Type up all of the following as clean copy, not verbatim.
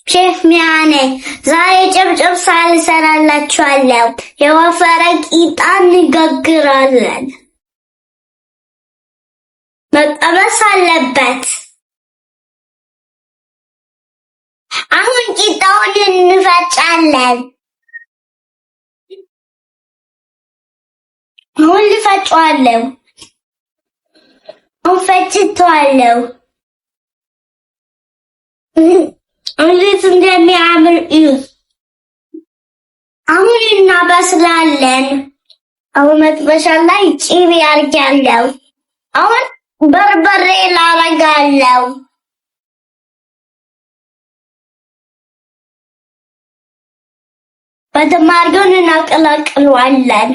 ሼፍ ሚያኔ ዛሬ ጨብጨብሳ ልሰራላችኋለሁ። የወፈረ ቂጣ እንጋግራለን። መጠበስ አለበት። አሁን ቂጣውን እንፈጫለን። አሁን ልፈጫዋለሁ። አሁን ፈጭቼዋለሁ። እንዴት እንደሚያምር እዩ። አሁን እናበስላለን። አሁን መጥበሻ ላይ ቂቤ አድርጌያለሁ። አሁን በርበሬ ላደርጋለሁ። በደንብ አድርገን እናቀላቅለዋለን።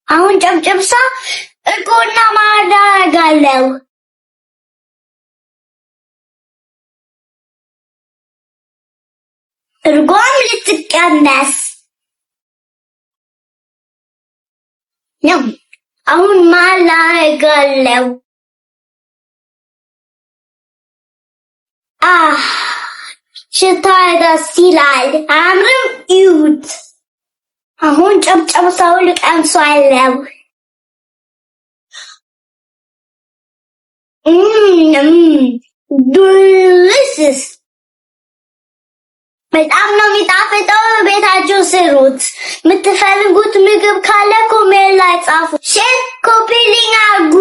አሁን ጨብጨብሳ እርጎና ማር አደርጋለሁ። እርጎም ልትቀነስ ነው። አሁን ማር አደርጋለሁ። ሽታው ደስ ይላል። አያምርም? እዩት። አሁን ጨብጨብሳውን ልቀምሰዋለሁ። ዱልስስ በጣም ነው የሚጣፍጠው። ቤታችሁ ስሩት። የምትፈልጉት ምግብ ካለ ኮሜንት ላይ ጻፉ። ሼር ኮፒ ሊንክ አድርጉ።